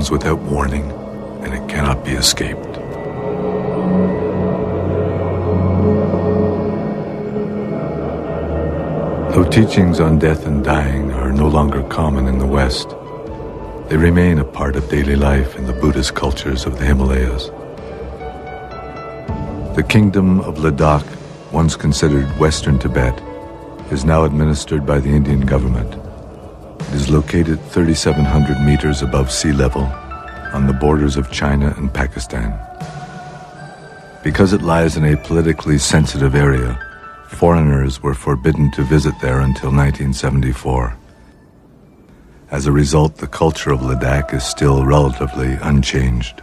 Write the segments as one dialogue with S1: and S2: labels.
S1: comes without warning, and it cannot be escaped. Though teachings on death and dying are no longer common in the West, they remain a part of daily life in the Buddhist cultures of the Himalayas. The kingdom of Ladakh, once considered Western Tibet, is now administered by the Indian government. It is located 3,700 meters above sea level on the borders of China and Pakistan. Because it lies in a politically sensitive area, foreigners were forbidden to visit there until 1974. As a result, the culture of Ladakh is still relatively unchanged.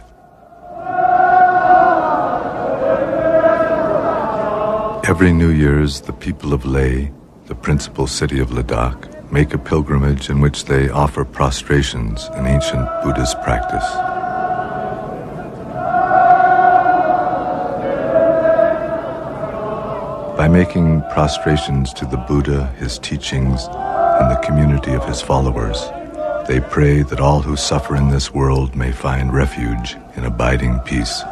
S1: Every New Year's, the people of Leh, the principal city of Ladakh, make a pilgrimage in which they offer prostrations, an ancient Buddhist practice. By making prostrations to the Buddha, his teachings, and the community of his followers, they pray that all who suffer in this world may find refuge in abiding peace.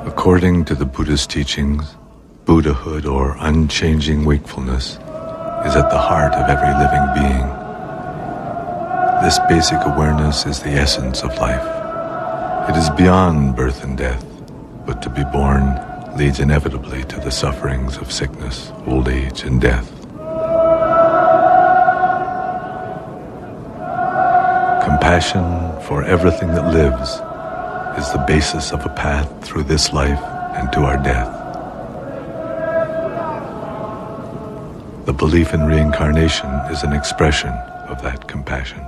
S1: According to the Buddhist teachings, Buddhahood, or unchanging wakefulness, is at the heart of every living being. This basic awareness is the essence of life. It is beyond birth and death, but to be born leads inevitably to the sufferings of sickness, old age, and death. Compassion for everything that lives is the basis of a path through this life and to our death. The belief in reincarnation is an expression of that compassion.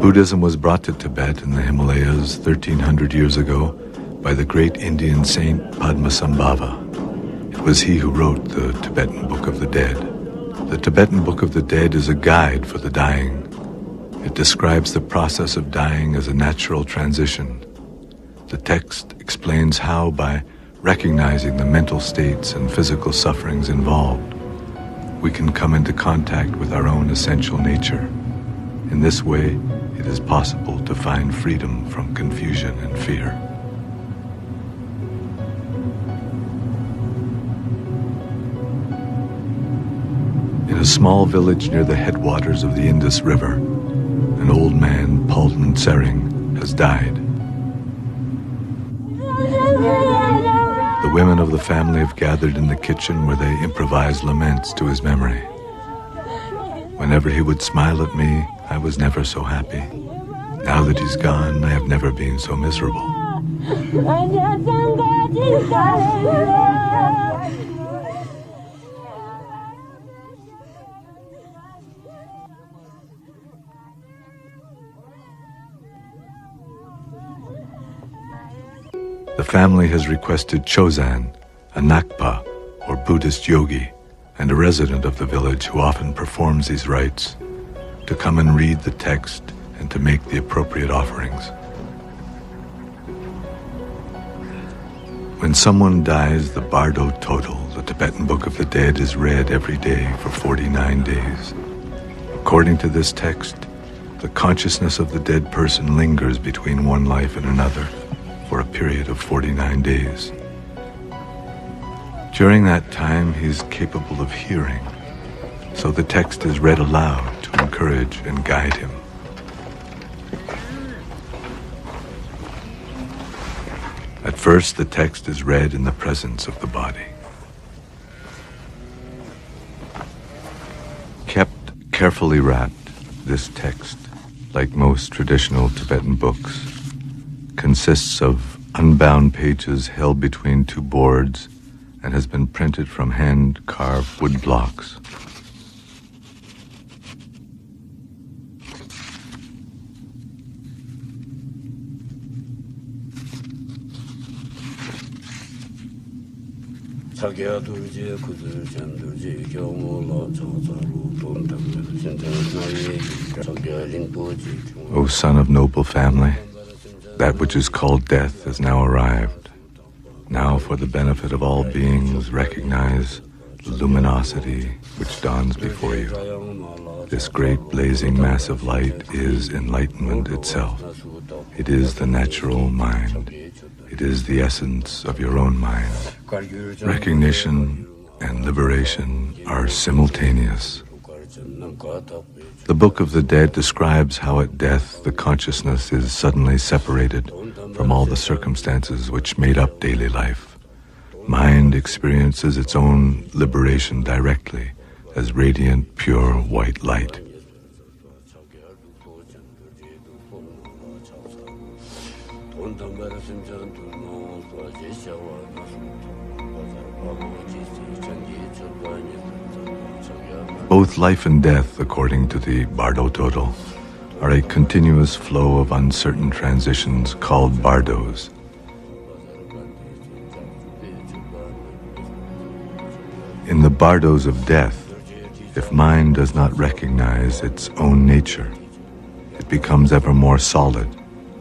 S1: Buddhism was brought to Tibet in the Himalayas 1,300 years ago by the great Indian saint Padmasambhava. It was he who wrote the Tibetan Book of the Dead. The Tibetan Book of the Dead is a guide for the dying. It describes the process of dying as a natural transition. The text explains how, by recognizing the mental states and physical sufferings involved, we can come into contact with our own essential nature. In this way, it is possible to find freedom from confusion and fear. In a small village near the headwaters of the Indus River, an old man, Palden Tsering, has died. The women of the family have gathered in the kitchen where they improvise laments to his memory. Whenever he would smile at me, I was never so happy. Now that he's gone, I have never been so miserable. The family has requested Chozan, a Nakpa, or Buddhist yogi, and a resident of the village who often performs these rites, to come and read the text and to make the appropriate offerings. When someone dies, the Bardo Total, the Tibetan Book of the Dead, is read every day for 49 days. According to this text, the consciousness of the dead person lingers between one life and another for a period of 49 days. During that time, he is capable of hearing, so the text is read aloud to encourage and guide him. At first, the text is read in the presence of the body. Kept carefully wrapped, this text, like most traditional Tibetan books, consists of unbound pages held between two boards and has been printed from hand-carved wood blocks. O son of noble family, that which is called death has now arrived. Now, for the benefit of all beings, recognize the luminosity which dawns before you. This great blazing mass of light is enlightenment itself. It is the natural mind. It is the essence of your own mind. Recognition and liberation are simultaneous. The Book of the Dead describes how at death the consciousness is suddenly separated from all the circumstances which made up daily life. Mind experiences its own liberation directly as radiant, pure white light. Both life and death, according to the Bardo Total, are a continuous flow of uncertain transitions called bardos. In the bardos of death, if mind does not recognize its own nature, it becomes ever more solid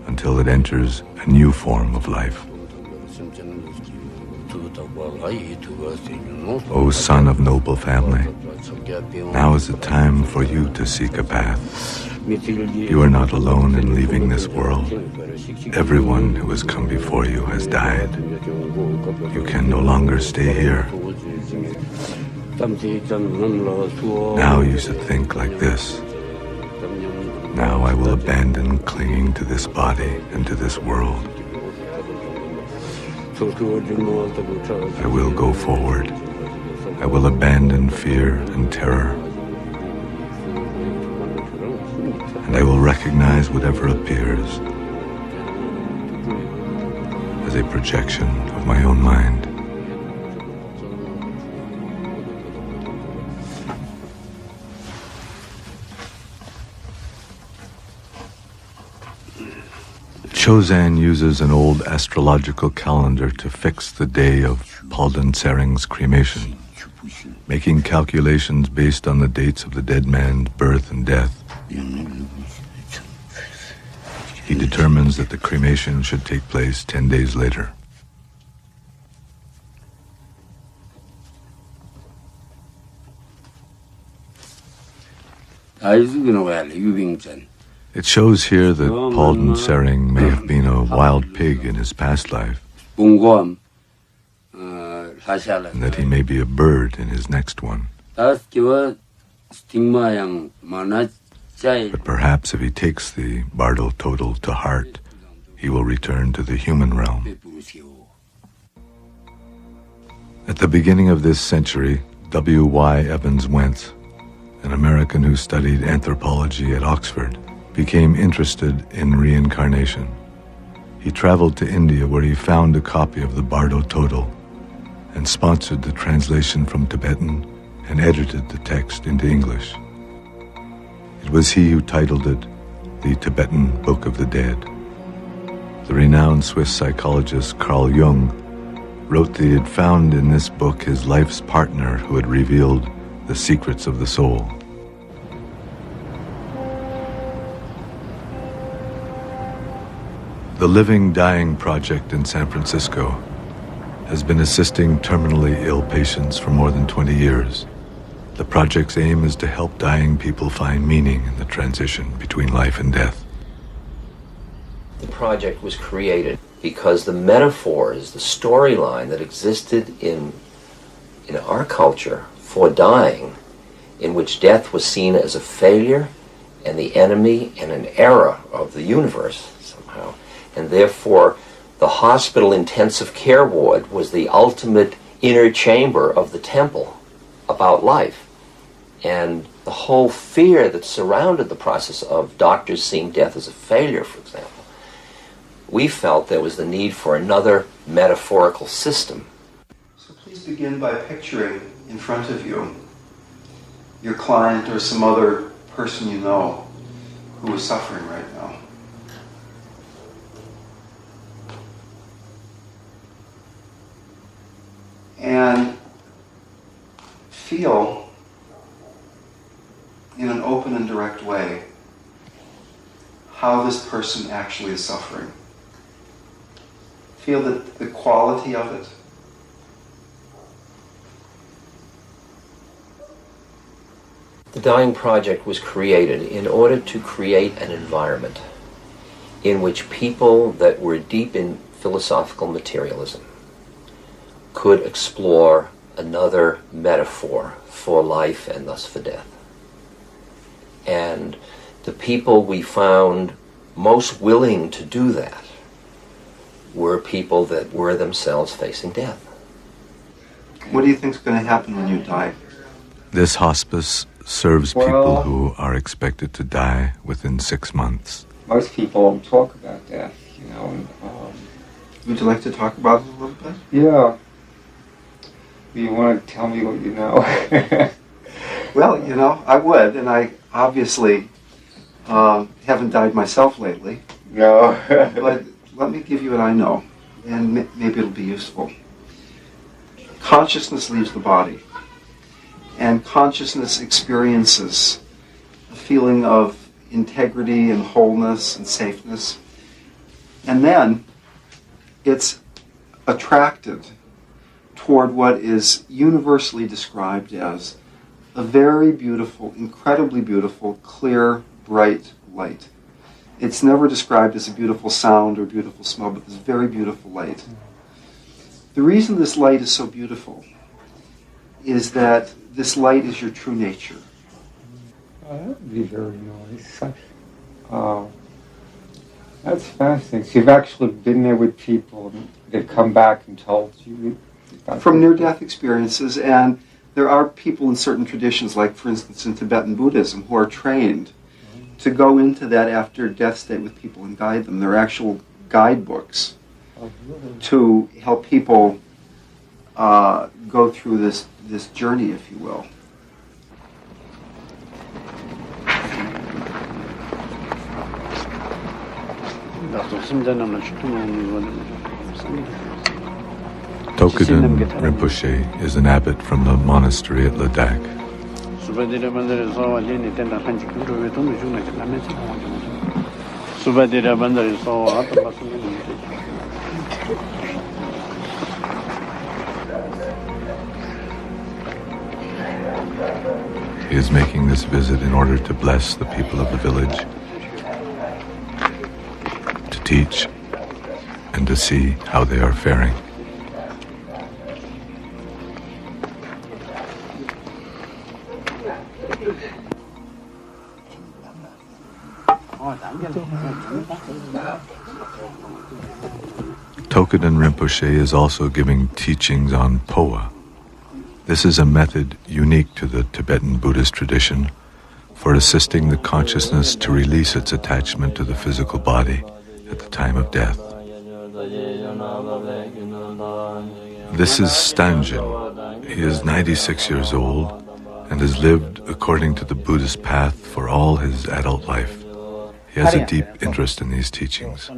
S1: until it enters a new form of life. O son of noble family, now is the time for you to seek a path. You are not alone in leaving this world. Everyone who has come before you has died. You can no longer stay here. Now you should think like this. Now I will abandon clinging to this body and to this world. I will go forward. I will abandon fear and terror. And I will recognize whatever appears as a projection of my own mind. Chozan uses an old astrological calendar to fix the day of Palden Sering's cremation, making calculations based on the dates of the dead man's birth and death. He determines that the cremation should take place 10 days later. It shows here that Palden Sering may have been a wild pig in his past life, and that he may be a bird in his next one. But perhaps if he takes the Bardo Total to heart, he will return to the human realm. At the beginning of this century, W.Y. Evans Wentz, an American who studied anthropology at Oxford, became interested in reincarnation. He traveled to India where he found a copy of the Bardo Total and sponsored the translation from Tibetan and edited the text into English. It was he who titled it the Tibetan Book of the Dead. The renowned Swiss psychologist Carl Jung wrote that he had found in this book his life's partner who had revealed the secrets of the soul. The Living Dying Project in San Francisco has been assisting terminally ill patients for more than 20 years. The project's aim is to help dying people find meaning in the transition between life and death.
S2: The project was created because the metaphors, the storyline that existed in our culture for dying, in which death was seen as a failure and the enemy and an error of the universe somehow, and therefore the hospital intensive care ward was the ultimate inner chamber of the temple about life. And the whole fear that surrounded the process of doctors seeing death as a failure, for example, we felt there was the need for another metaphorical system.
S3: So please begin by picturing in front of you your client or some other person you know who is suffering right now. And how this person actually is suffering. Feel the quality of it.
S2: The Dying Project was created in order to create an environment in which people that were deep in philosophical materialism could explore another metaphor for life and thus for death. And the people we found most willing to do that were people that were themselves facing death.
S3: What do you think is going to happen when you die?
S1: This hospice serves people who are expected to die within 6 months.
S4: Most people talk about death,
S3: Would you like to talk about it a little bit?
S4: Yeah. You want to tell me what you know?
S3: Well, I would, and I obviously haven't died myself lately.
S4: No.
S3: But let me give you what I know, and maybe it'll be useful. Consciousness leaves the body, and consciousness experiences a feeling of integrity and wholeness and safeness. And then it's attracted toward what is universally described as a very beautiful, incredibly beautiful, clear, bright light. It's never described as a beautiful sound or beautiful smell, but this very beautiful light. The reason this light is so beautiful is that this light is your true nature.
S4: That would be very nice. That's fascinating. So you've actually been there with people and they've come back and told you?
S3: From near-death experiences, and there are people in certain traditions, like for instance in Tibetan Buddhism, who are trained to go into that after-death state with people and guide them. There are actual guidebooks to help people go through this journey, if you will.
S1: Tokeden Rinpoche is an abbot from the monastery at Ladakh. He is making this visit in order to bless the people of the village, to teach, and to see how they are faring. Tokeden Rinpoche is also giving teachings on Poa. This is a method unique to the Tibetan Buddhist tradition for assisting the consciousness to release its attachment to the physical body at the time of death. This is Stanjin. He is 96 years old and has lived according to the Buddhist path for all his adult life. He has a deep interest in these teachings.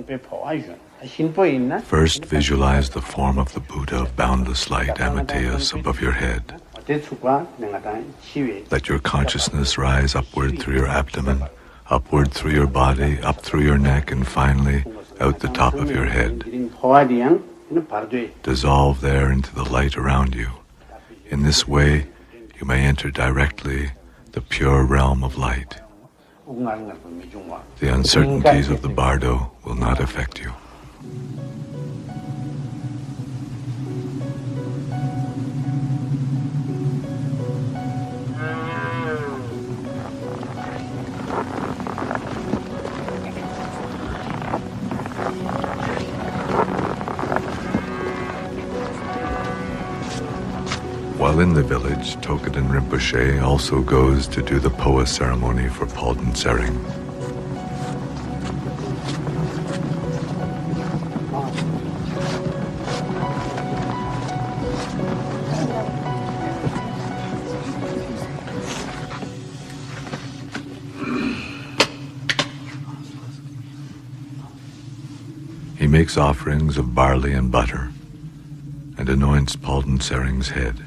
S1: First, visualize the form of the Buddha of boundless light, Amateus, above your head. Let your consciousness rise upward through your abdomen, upward through your body, up through your neck, and finally out the top of your head. Dissolve there into the light around you. In this way, you may enter directly the pure realm of light. The uncertainties of the bardo will not affect you. While in the village, Tokeden Rinpoche also goes to do the Poa ceremony for Palden Sering. He makes offerings of barley and butter and anoints Palden Sering's head.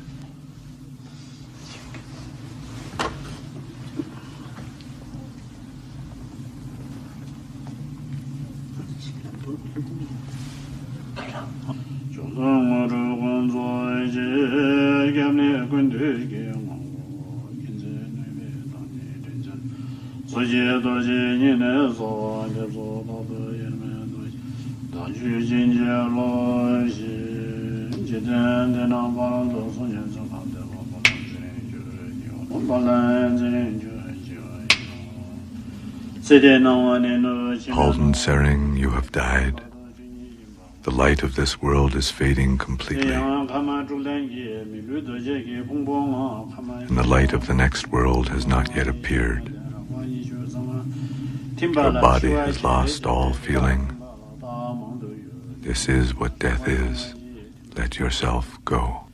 S1: Halden Sering, you have died. The light of this world is fading completely, and the light of the next world has not yet appeared. Your body has lost all feeling. This is what death is. Let yourself go.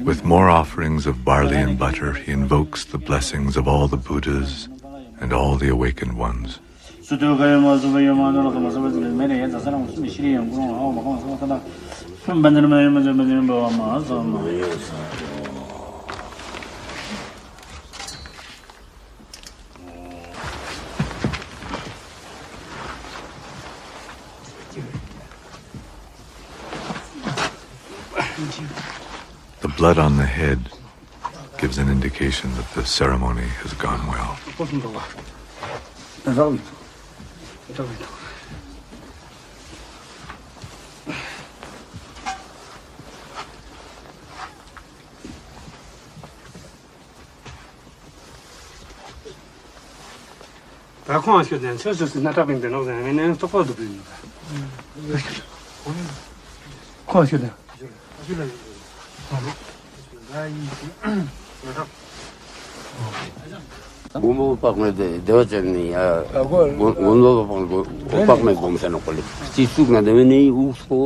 S1: With more offerings of barley and butter, he invokes the blessings of all the Buddhas and all the awakened ones. The blood on the head gives an indication that the ceremony has gone well.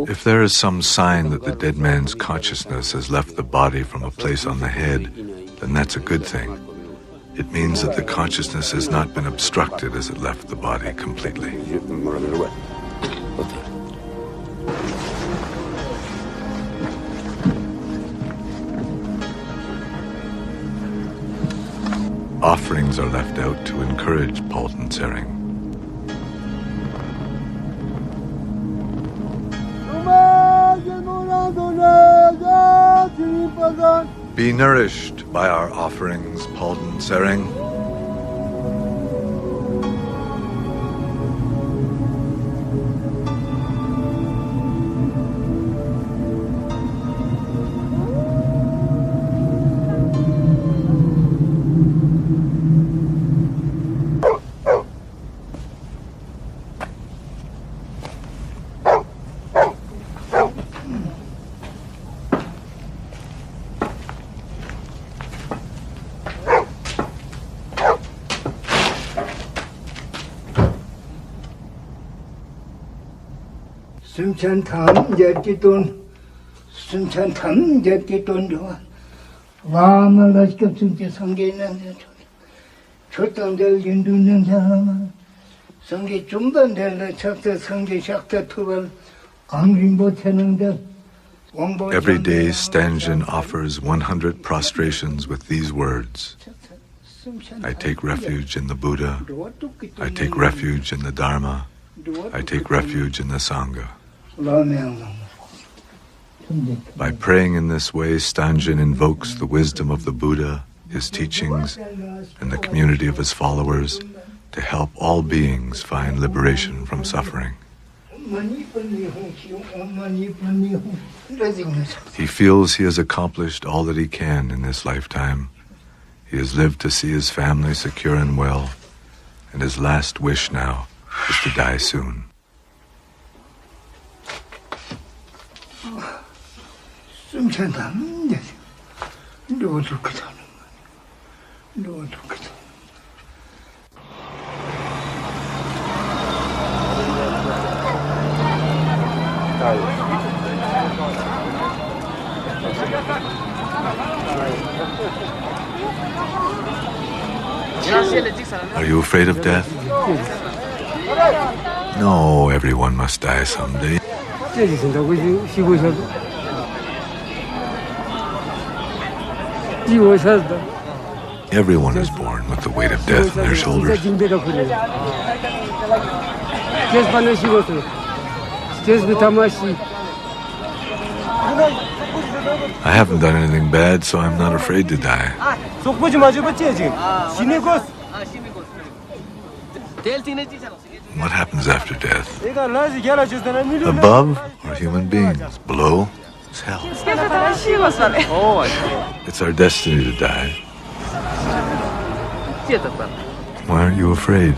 S1: If there is some sign that the dead man's consciousness has left the body from a place on the head, then that's a good thing. It means that the consciousness has not been obstructed as it left the body completely. Offerings are left out to encourage Halden Sering. Be nourished by our offerings, Halden Sering.
S5: 순천탐 제티돈 순천탐 제티돈 좋아 마음을 어떻게 순지 성게 있는데 초당될 인도는 사람은 성게 중단될 척대 성게 샥대 투발 강림 못하는데
S1: Every day, Stanjin offers 100 prostrations with these words. I take refuge in the Buddha. I take refuge in the Dharma. I take refuge in the Sangha. By praying in this way, Stanjin invokes the wisdom of the Buddha, his teachings, and the community of his followers to help all beings find liberation from suffering. He feels he has accomplished all that he can in this lifetime. He has lived to see his family secure and well, and his last wish now is to die soon.
S5: 숨찬다면 이제 누구도 그다는 누구도 그다.
S1: Are you afraid of death? No, everyone must die someday. Everyone is born with the weight of death on their shoulders. I haven't done anything bad, so I'm not afraid to die. What happens after death? Above are human beings. Below is hell. It's our destiny to die. Why aren't you afraid?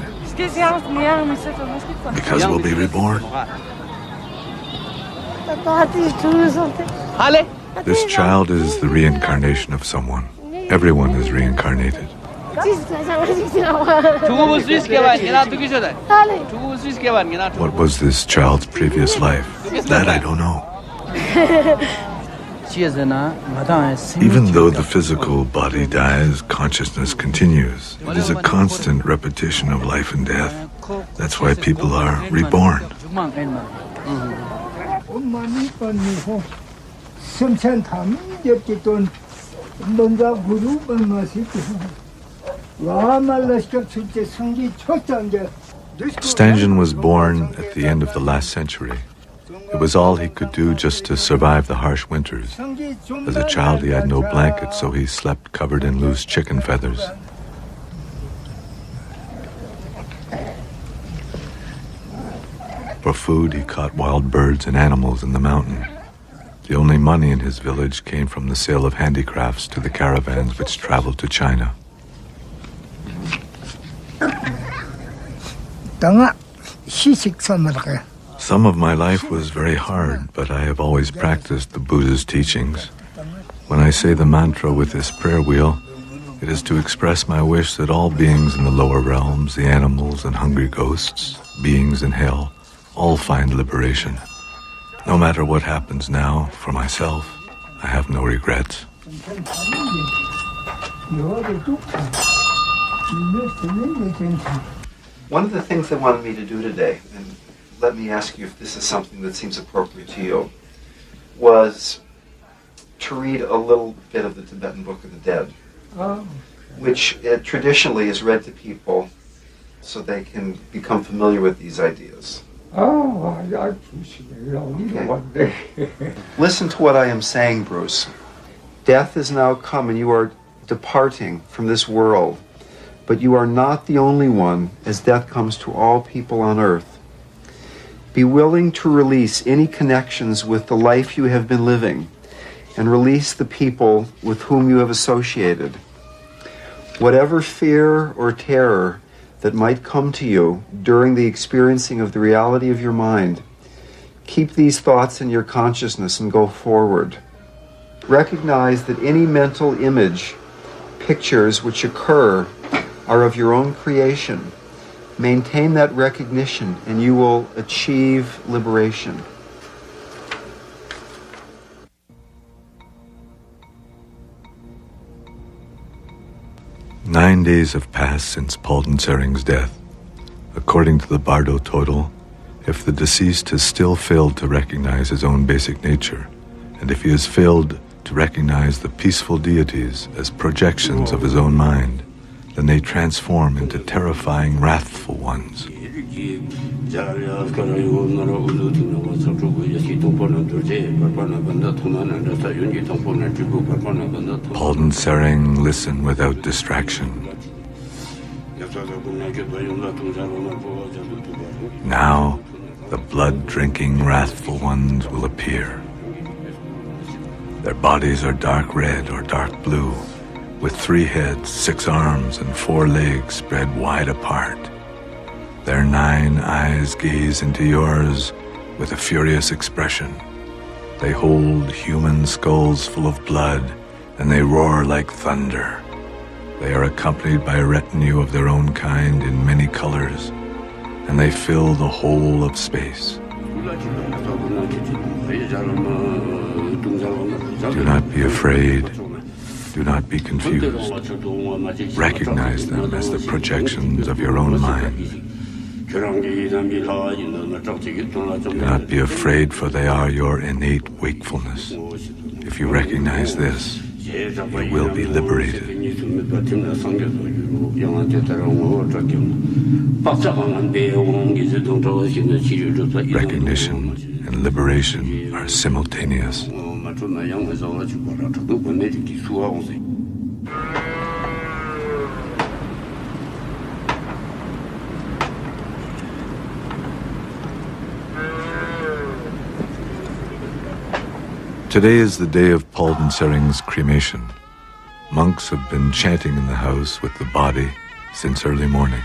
S1: Because we'll be reborn. This child is the reincarnation of someone. Everyone is reincarnated. What was this child's previous life? That I don't know. Even though the physical body dies, consciousness continues. It is a constant repetition of life and death. That's why people are reborn. Stangen was born at the end of the last century. It was all he could do just to survive the harsh winters. As a child, he had no blanket, so he slept covered in loose chicken feathers. For food, he caught wild birds and animals in the mountain. The only money in his village came from the sale of handicrafts to the caravans which traveled to China. Some of my life was very hard, but I have always practiced the Buddha's teachings. When I say the mantra with this prayer wheel, it is to express my wish that all beings in the lower realms, the animals and hungry ghosts, beings in hell, all find liberation. No matter what happens now, for myself, I have no regrets.
S3: One of the things they wanted me to do today, and let me ask you if this is something that seems appropriate to you, was to read a little bit of the Tibetan Book of the Dead, which traditionally is read to people so they can become familiar with these ideas.
S4: I appreciate it. I'll read it one day.
S3: Listen to what I am saying, Bruce. Death is now come and you are departing from this world, but you are not the only one, as death comes to all people on earth. Be willing to release any connections with the life you have been living and release the people with whom you have associated. Whatever fear or terror that might come to you during the experiencing of the reality of your mind, keep these thoughts in your consciousness and go forward. Recognize that any mental image, pictures which occur are of your own creation. Maintain that recognition and you will achieve liberation.
S1: "9 days have passed since Palden Sering's death. According to the Bardo total, if the deceased has still failed to recognize his own basic nature, and if he has failed to recognize the peaceful deities as projections of his own mind, then they transform into terrifying, wrathful ones. Palden Sering listened without distraction. Now, the blood-drinking, wrathful ones will appear. Their bodies are dark red or dark blue, with 3 heads, 6 arms, and 4 legs spread wide apart. Their 9 eyes gaze into yours with a furious expression. They hold human skulls full of blood, and they roar like thunder. They are accompanied by a retinue of their own kind in many colors, and they fill the whole of space. Do not be afraid. Do not be confused. Recognize them as the projections of your own mind. Do not be afraid, for they are your innate wakefulness. If you recognize this, you will be liberated. Recognition and liberation are simultaneous. Today is the day of Paldensering's cremation. Monks have been chanting in the house with the body since early morning.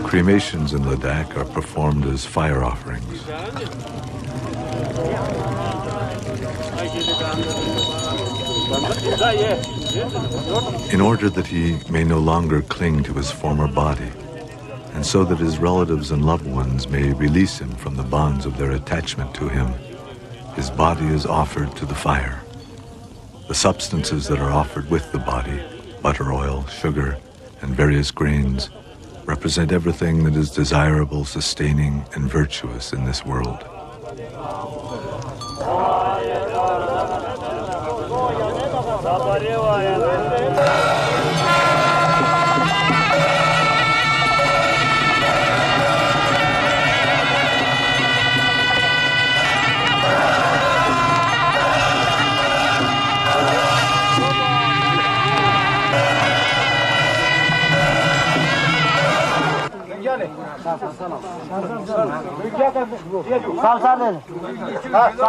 S1: Cremations in Ladakh are performed as fire offerings. In order that he may no longer cling to his former body, and so that his relatives and loved ones may release him from the bonds of their attachment to him, his body is offered to the fire. The substances that are offered with the body, butter, oil, sugar, and various grains, represent everything that is desirable, sustaining, and virtuous in this world.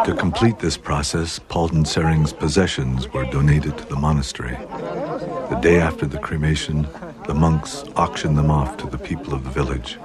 S1: To complete this process, Paldensering's possessions were donated to the monastery. The day after the cremation, the monks auctioned them off to the people of the village.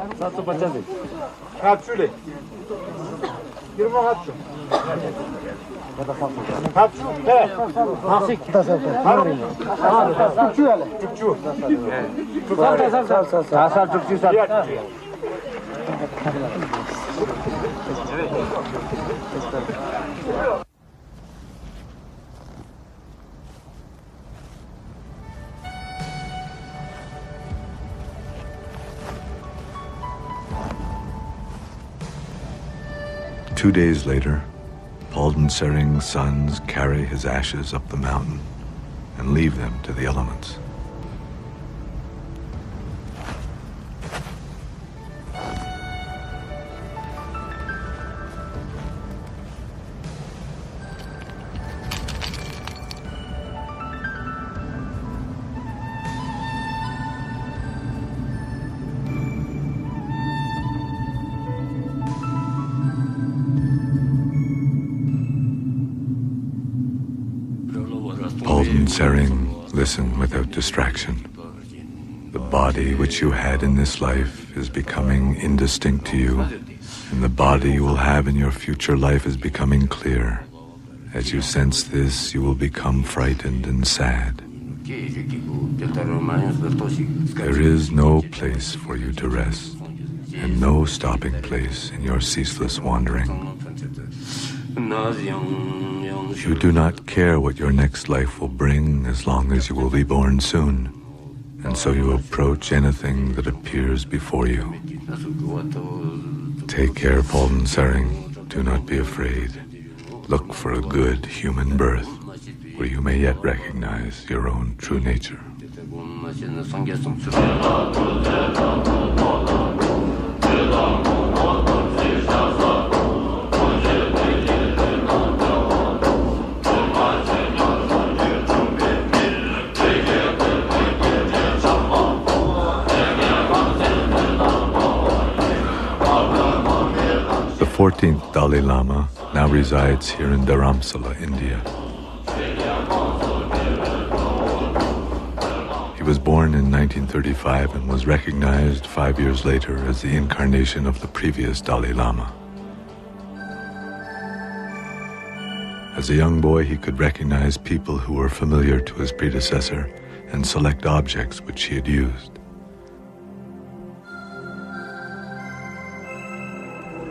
S1: 2 days later, Palden Sering's sons carry his ashes up the mountain and leave them to the elements. Palden Sering listened without distraction. The body which you had in this life is becoming indistinct to you, and the body you will have in your future life is becoming clear. As you sense this, you will become frightened and sad. There is no place for you to rest, and no stopping place in your ceaseless wandering. You do not care what your next life will bring as long as you will be born soon, and so you approach anything that appears before you. Take care, Palden Sering. Do not be afraid. Look for a good human birth, where you may yet recognize your own true nature. The 14th Dalai Lama now resides here in Dharamsala, India. He was born in 1935 and was recognized 5 years later as the incarnation of the previous Dalai Lama. As a young boy, he could recognize people who were familiar to his predecessor and select objects which he had used.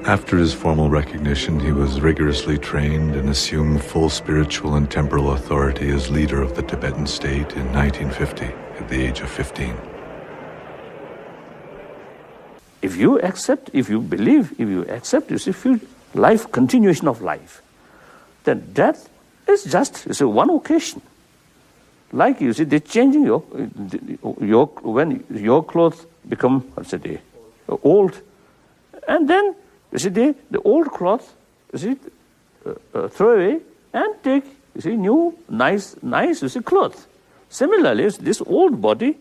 S1: After his formal recognition, he was rigorously trained and assumed full spiritual and temporal authority as leader of the Tibetan state in 1950 at the age of 15.
S6: If you accept, if you believe, if you accept, you see, life, continuation of life, then death is just one occasion. Like you see, they're changing when your clothes become, old, and then you see, the old cloth, you see, throw away and take, you see, new, nice, you see, cloth. Similarly, this old body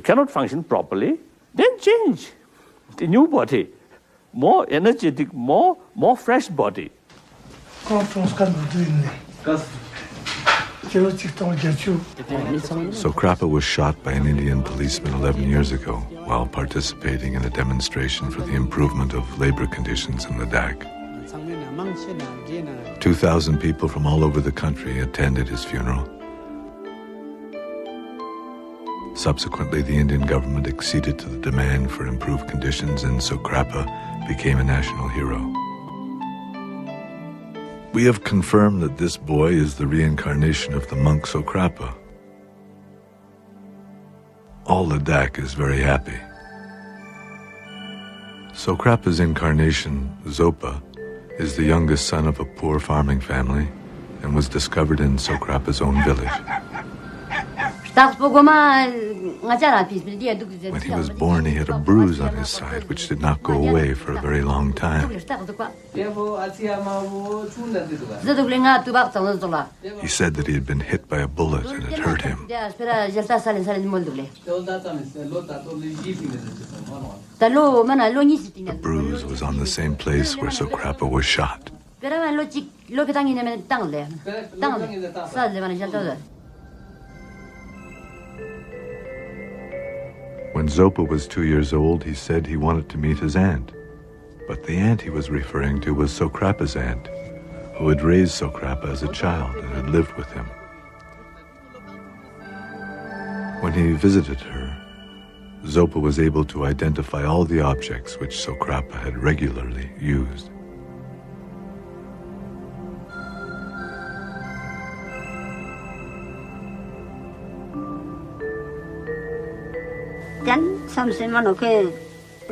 S6: cannot function properly, then change the new body, more energetic, more fresh body.
S1: Sokrapa was shot by an Indian policeman 11 years ago while participating in a demonstration for the improvement of labor conditions in Ladakh. 2,000 people from all over the country attended his funeral. Subsequently, the Indian government acceded to the demand for improved conditions, and Sokrapa became a national hero. We have confirmed that this boy is the reincarnation of the monk Sokrapa. All Ladakh is very happy. Sokrapa's incarnation, Zopa, is the youngest son of a poor farming family and was discovered in Sokrapa's own village. When he was born, he had a bruise on his side which did not go away for a very long time. He said that he had been hit by a bullet and it hurt him. The bruise was on the same place where Sokrapa was shot. When Zopa was 2 years old, he said he wanted to meet his aunt. But the aunt he was referring to was Sokrapa's aunt, who had raised Sokrapa as a child and had lived with him. When he visited her, Zopa was able to identify all the objects which Sokrapa had regularly used.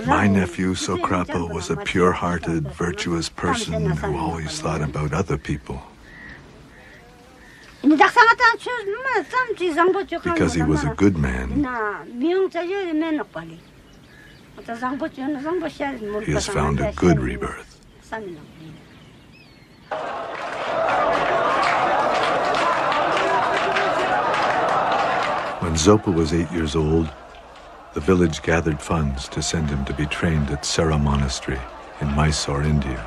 S1: My nephew Sokrapa was a pure-hearted, virtuous person who always thought about other people. Because he was a good man, he has found a good rebirth. When Zopa was 8 years old, the village gathered funds to send him to be trained at Sera Monastery in Mysore, India.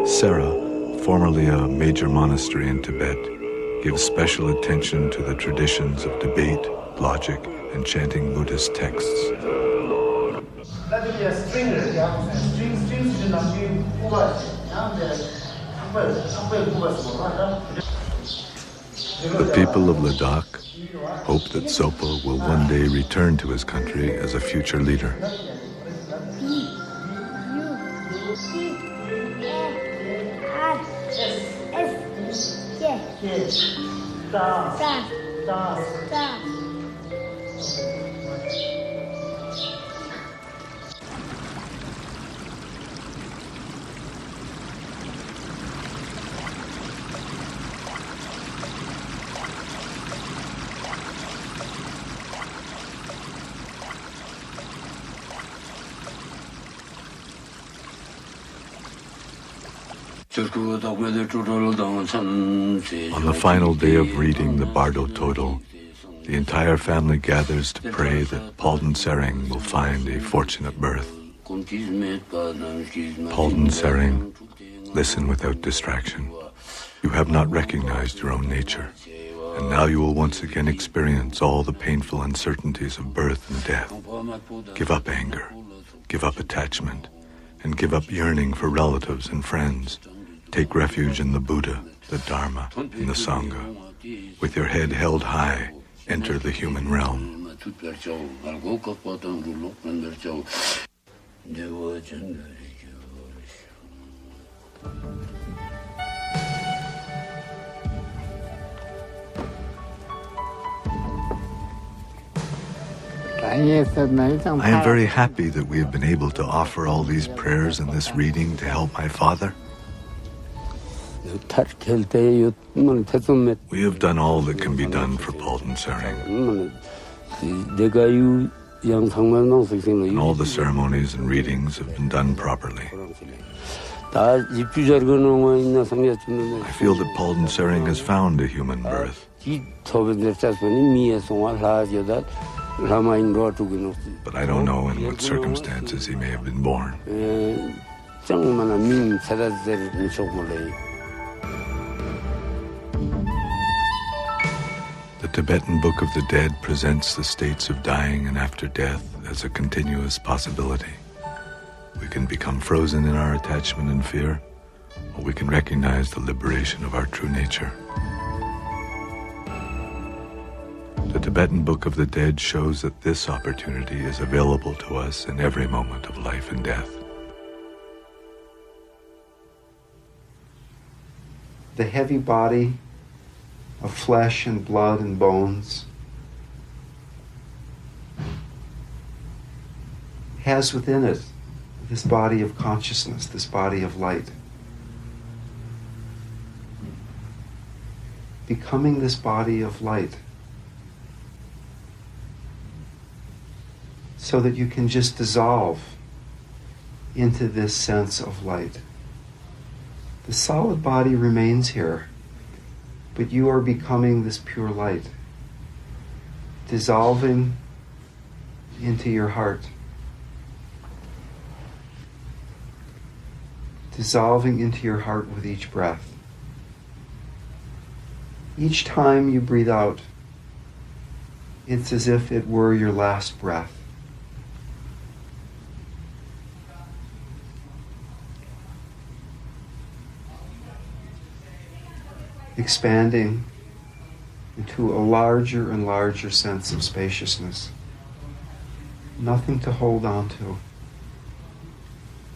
S1: Sera, formerly a major monastery in Tibet, gives special attention to the traditions of debate, logic, and chanting Buddhist texts. The people of Ladakh hope that Zopa will one day return to his country as a future leader. On the final day of reading the Bardo Total, the entire family gathers to pray that Palden Sering will find a fortunate birth. Palden Sering, listen without distraction. You have not recognized your own nature, and now you will once again experience all the painful uncertainties of birth and death. Give up anger, give up attachment, and give up yearning for relatives and friends. Take refuge in the Buddha, the Dharma, and the Sangha. With your head held high, enter the human realm.
S5: I am
S1: very happy that we have been able to offer all these prayers and this reading to help my father. We have done all that can be done for Palden Sering. And all the ceremonies and readings have been done properly. I feel that Palden Sering has found a human birth. But I don't know in what circumstances he may have been born. The Tibetan Book of the Dead presents the states of dying and after death as a continuous possibility. We can become frozen in our attachment and fear, or we can recognize the liberation of our true nature. The Tibetan Book of the Dead shows that this opportunity is available to us in every moment of life and death.
S3: The heavy body of flesh and blood and bones has within it this body of consciousness, this body of light. Becoming this body of light so that you can just dissolve into this sense of light. The solid body remains here, but you are becoming this pure light, dissolving into your heart, dissolving into your heart with each breath. Each time you breathe out, it's as if it were your last breath. Expanding into a larger and larger sense of spaciousness. Nothing to hold on to.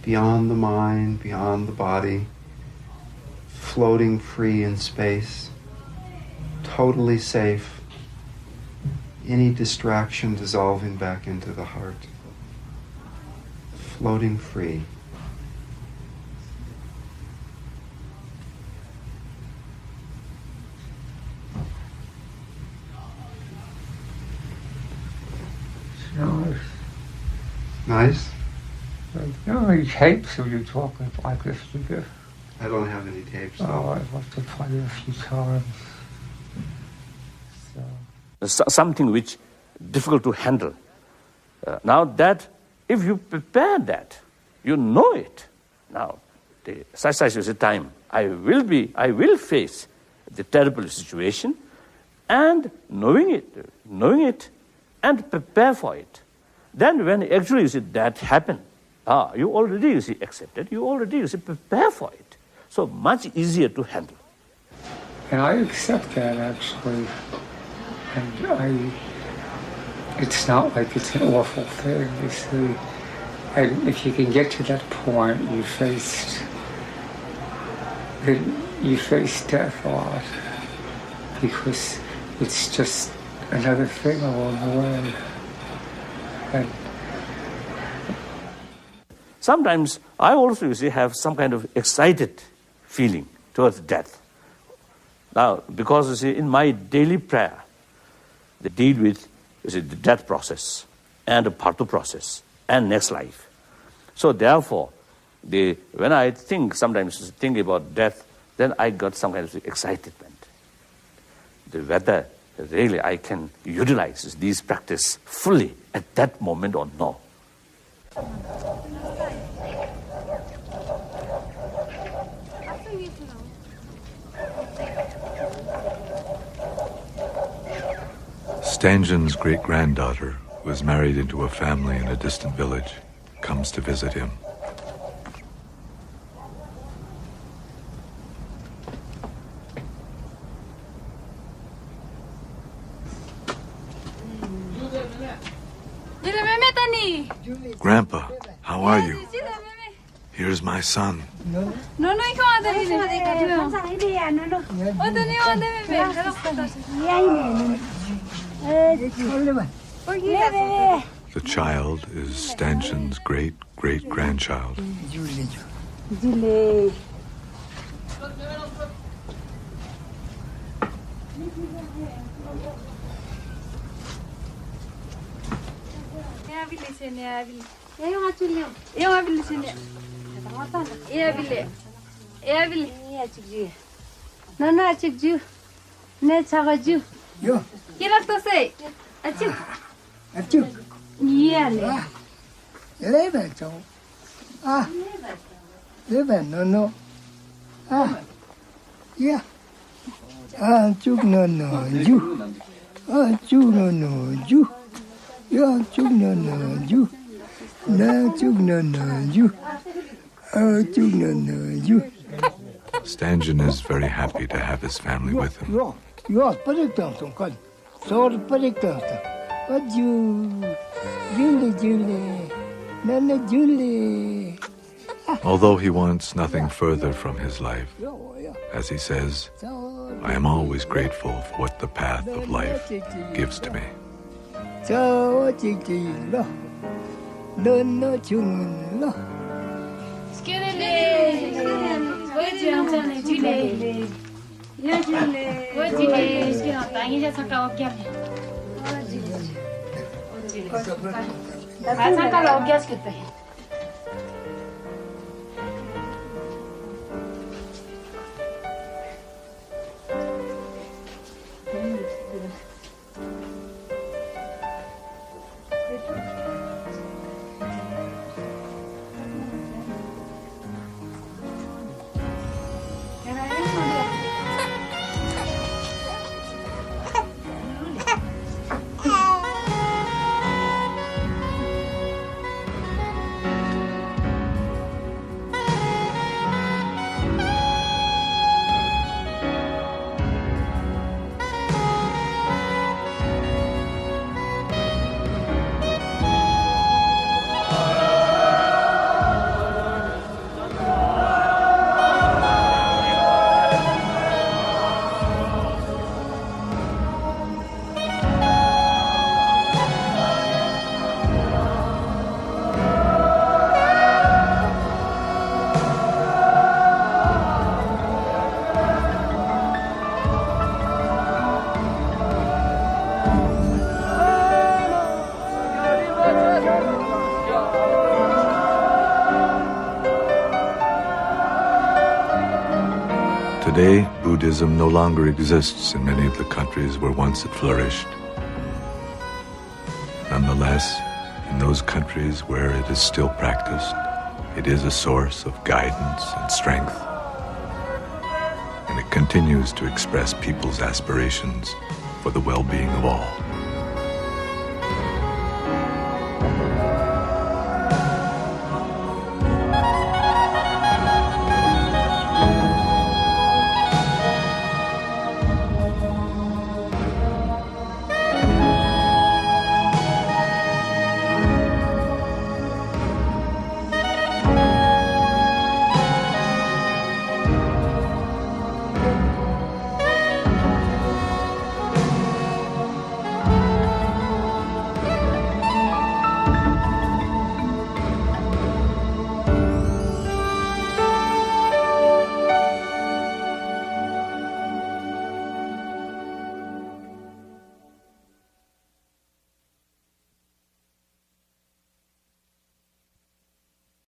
S3: Beyond the mind, beyond the body, floating free in space, totally safe. Any distraction dissolving back into the heart. Floating free. Nice?
S4: There are any tapes of you talking like this, do you?
S3: I don't have any tapes.
S4: Oh,
S3: No.
S4: I'd love to play it a few times.
S6: Something which difficult to handle. Now that, if you prepare that, you know it. Now, such is a time I will face the terrible situation, and knowing it, and prepare for it. Then when actually you see that happen, you already accepted, you already prepare for it. So much easier to handle.
S4: And I accept that, actually. And it's not like it's an awful thing, you see. And if you can get to that point, you face death a lot. Because it's just another thing along the way. And
S6: sometimes I also have some kind of excited feeling towards death. Now, because in my daily prayer, they deal with the death process and the partha process and next life. So therefore, when I sometimes think about death, then I got some kind of excitement. Whether really I can utilize these practice fully at that moment or no.
S1: Stangen's great-granddaughter, who was married into a family in a distant village, comes to visit him. Grandpa, how are you? Here's my son. The child is Stangen's great-great-grandchild. Stangen is very happy to have his family with him. Although he wants nothing further from his life, as he says, I am always grateful for what the path of life gives to me. Today, Buddhism no longer exists in many of the countries where once it flourished. Nonetheless, in those countries where it is still practiced, it is a source of guidance and strength, and it continues to express people's aspirations for the well-being of all.